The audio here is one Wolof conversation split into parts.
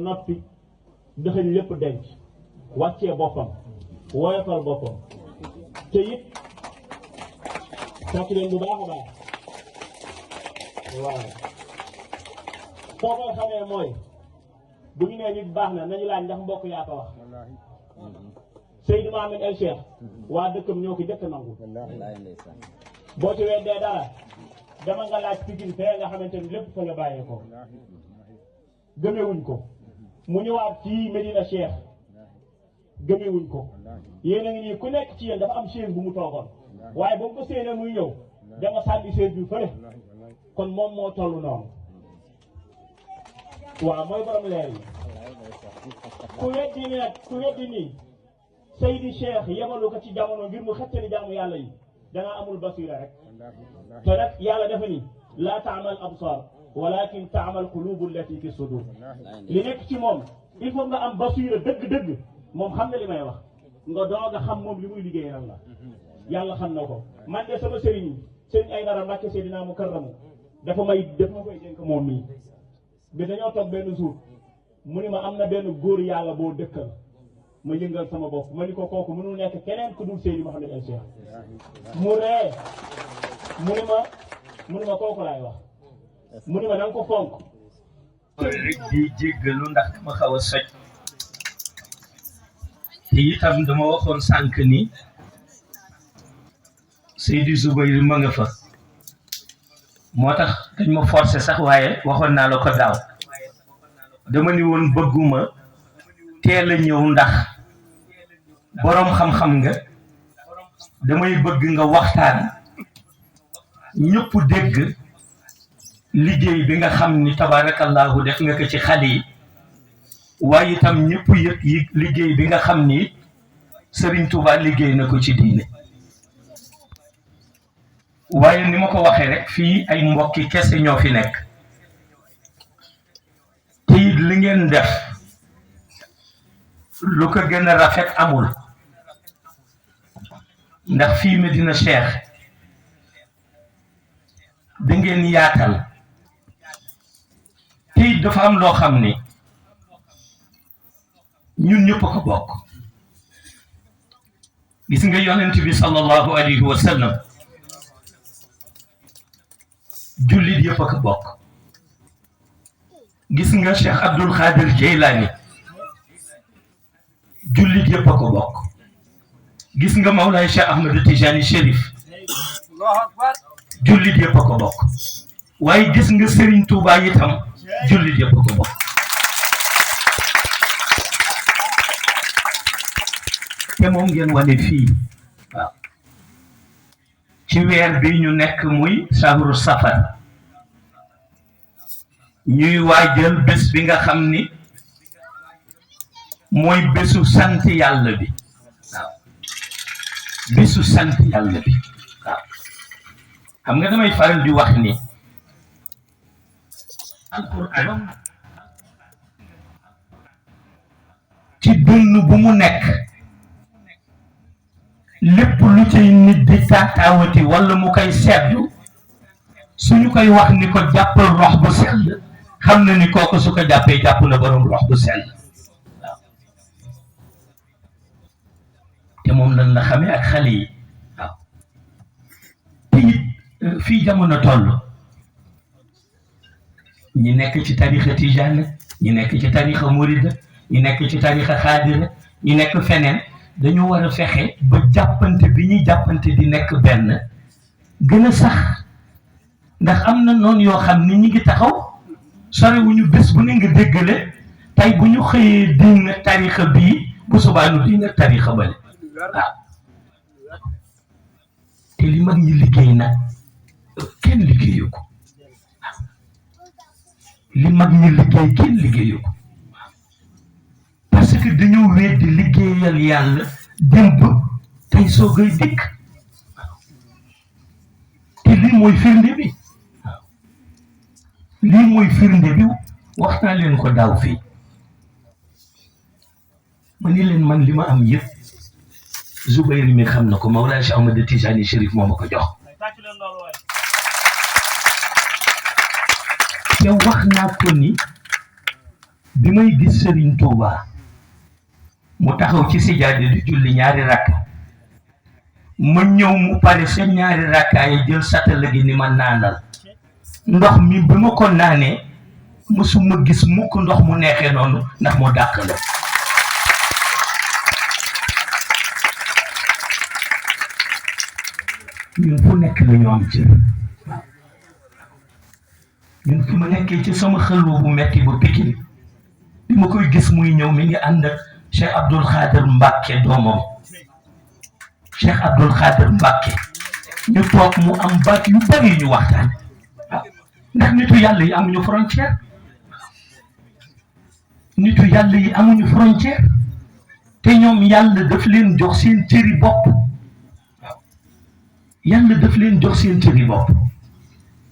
noppi dëxëñ lépp denc wàccee boppam woyofal boppam te it fekk leen bu baax a baax waaw soo koy xamee mooy bu ñu nee nit baax na nañu laaj ndax mbokk yaa ko wax Seydou Mohamed El Cheikh waa dëkkam ñoo ko jëkk nangu boo ci weddee dara dama nga laaj Pikine fee nga xamante ni lépp fa nga bàyyee ko gëmewuñ ko mu ñëwaat ci Medina Cheikh gëmewuñ ko yéen a ngi nii ku nekk ci yéen dafa am chaise bu mu toogoon waaye ba mu ko séenee muy ñëw danga sànni chaise bi fële kon moom moo toll noonu waaw mooy borom leer yi ku weddi ni nag ku weddi nii Seydi Cheikh yebalu ko ci jamono ngir mu xettali jaamu yàlla yi dangaa amul basira rek te nag yàlla dafa ni laa taamal absar walakin taamal qulubu allati fi sudur li nekk ci moom il faut nga am basira dëgg-dëgg moom xam na li may wax nga doog a xam moom li muy liggéey lan la yàlla xam na ko man de sama sëriñ Aydara Mbàkke Seydina Mukarramu dafa ma koy dénk moom mii bi dañoo toog benn jour mu ni ma am na benn góor yàlla boo dëkkal ma yëngal sama bopp ma ni ko kooku mënul nekk keneen ku dul Seydi Mouhamed El Cheikh mu ree mu ni ma kooku laay wax mu ni ma nanga ko fonk rek di jéggalu ndax dama xaw a soj te itam dama waxoon sànq ni Seydi Zubayr ma nga fa moo tax dañ ma forcé sax waaye waxoon naa la ko daaw dama ni woon bëgguma teel a ñëw ndax boroom xam-xam nga damay bëgg nga waxtaan ñëpp dégg liggéey bi nga xam ni tabarakallahu def nga ko ci xale yi waaye itam ñëpp yëg yi liggéey bi nga xam ni Serigne Touba liggéey na ko ci diine waaye ni ma ko waxee rek fii ay mbokki kese ñoo fi nekk te it li ngeen def lu ko gën a rafet amul ndax fii Medina Cheikh da ngeen yaatal te it dafa am loo xam ni ñun ñëpp ko bokk gis nga yonent bi sallallahu alayhi wa sallam jullit yëpp a ko bokk gis nga Cheikh Abdul Khadir Jeylani jullit yëpp a ko bokk gis nga Mawlaay Cheikh Ahmed Tijani Chérif jullit yëpp a ko bokk waaye gis nga Serigne Touba itam jullit yëpp a ko bokk te moom ngeen wane fii waaw ci weer bi ñu nekk muy sahru safar ñuy waajal bés bi nga xam ni mooy bésu sant yàlla bi waaw bésu sant yàlla bi waaw xam nga damay faral di wax ni alquran ci dund bu mu nekk lépp lu cay nit di taataawati wala mu koy seetlu suñu koy wax ni ko jàppal rox bu sell xam na ni kooku su ko jàppee jàpp na borom rox bu sell waaw te moom lan la xamee ak xale yi waaw te it fii jamono toll ñi nekk ci tarixa tijaan ñi nekk ci tarixa murida ñi nekk ci tarixa xaadira ñi nekk feneen dañu war a fexe ba jàppante bi ñuy jàppante di nekk benn gën a sax ndax am na noonu yoo xam ni ñi ngi taxaw sorewuñu bés bu ne nga déggale tey bu ñu xëyee diina tarixa bii bu subaanu diina tarixa bale waaw te li mag ñi liggéey nag kenn liggéeyu ko li mag ñi liggéey kenn liggéeyu ko parce que dañoo weddi liggéeyal yàlla démb tey soogay dikk te lii mooy firnde bi waaw lii mooy firnde bi wax naa leen ko daaw fii ma ni leen man li ma am yëpp Zubayr mi xam na ko Mawlaay Cheikh Ahmed Tijani Chérif moo ma ko jox te wax naa ko ni bi may gis Serigne Touba mu taxaw ci sijaade di julli ñaari rakka ma ñëw mu pare seen ñaari rakkaa yi jël satala gi ni ma naanal ndox mi bi ma ko naanee mësuma gis mukk ndox mu neexee noonu ndax moo dàq la ñun fu nekk la ñu am cër ñun fi ma nekkee ci sama xelwu bu metti ba Pikine bi ma koy gis muy ñëw mi ngi ànd ak Cheikh Abdoul Khader Mbacke doomam Cheikh Abdoul Khader Mbacke ñu toog mu am baat yu bari ñu waxtaan ndax nitu yàlla yi amuñu frontière nitu yàlla yi amuñu frontière te ñoom yàlla daf leen jox seen cëri bopp yàlla daf leen jox seen cëri bopp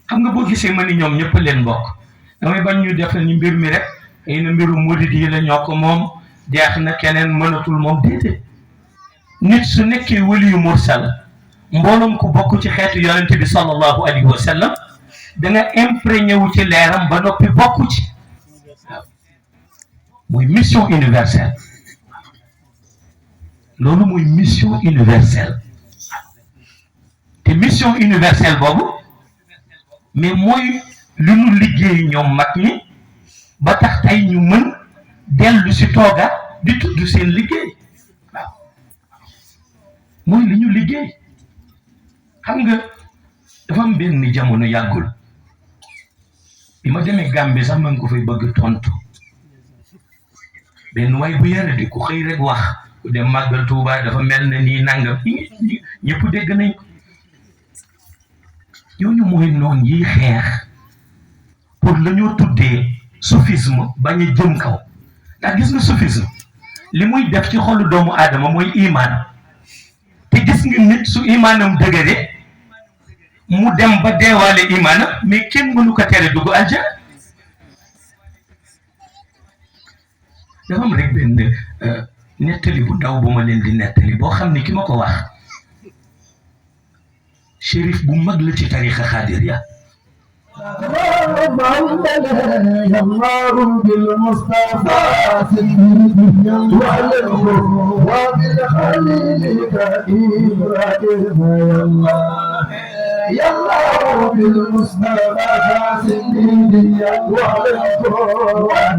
xam nga boo gisee ma ni ñoom ñëpp leen bokk damay bañ ñu def ni mbir mi rek xëy na mbiru murid yi la ñoo ko moom jeex na keneen mënatul moom déedéet nit su nekkee waliyu mursal mbooloom ku bokk ci xeetu yonente bi sallallahu alayhi wa sallam da nga imprégné wu ci leeram ba noppi bokk ci waaw mooy mission universelle loolu mooy mission universelle te mission universelle boobu mais mooy lu nu liggéey ñoom mag ñi ba tax tey ñu mën dellu si tooga di tudd seen liggéey waaw mooy li ñu liggéey xam nga dafa am benn jamono yàggul bi ma demee Gambie sax ma ngi ko fay bëgg tontu benn waay bu yare di ku xëy rek wax ku dem màggal Tuuba dafa mel ne nii nangam ñëpp dégg nañ ko ñooñu mooy noon yiy xeex pour la ñoo tuddee soufisme bañ a jëm kaw ndax gis nga soufisme li muy def ci xolu doomu aadama mooy imaan te gis nga nit su imaanam dëgëre mu dem ba deewaale imaanam mais kenn mënu ko tere dugg aljana dafa am rek benn nettali bu ndaw bu ma leen di nettali boo xam ne ki ma ko wax shérif bu mag la ci tarixa xaadiriya الله بالمصطفى سيدنا وبالخليل كريم يا الله بالمصطفى سيدنا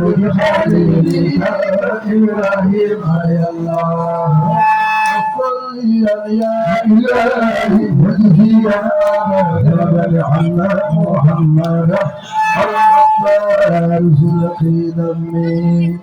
وبالخليل إبراهيم يا الله يا إلهي وجزينا محمد الأطفال سلقينا من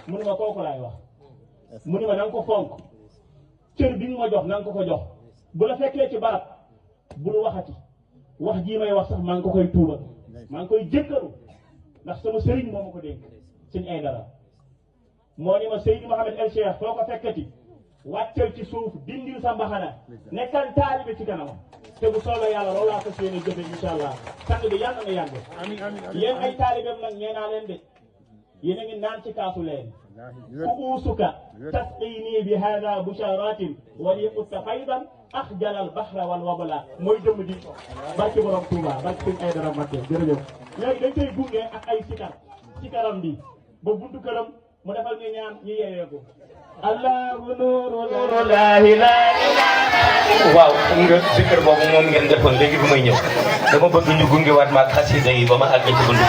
mu ni ma kooku laay wax mu ni ma na nga ko fonk cër bi nga ma jox na nga ko jox bu la fekkee ci barab bul waxati wax jii may wax sax maa ngi ko koy tuubal maa ngi koy jëkkalu ndax sama sëriñ moo ma ko dénk sëñ ay dara moo ni ma Seydi Mouhamed El Cheikh foo ko fekkati wàccal ci suuf dindil sa mbaxana nekkal taalibe ci kanam te bu soobee yàlla loolu laa fas yéene jëfe incha allah sang bi yàlla na yàgg yéen ay taalibeem nag nee naa leen de yéen a ngi naan ci kaasu leen kuusuka tasqini bi hada busharatin wa liqutta faydan axjalal bahra wal wabala mooy jëmm di barke borom Touba barke sëñ ay dara Mbacké jërëjëf léegi dañ koy gunge ak ay sikaram bi ba buntu këram mu defal ñu ñaan ñu yeewee ko allahu nuru la ilaha waaw xam nga zikr boobu moom ngeen defoon léegi bi may ñëw dama bëgg ñu gunge waat maag xasida yi ba ma àgg ci buntu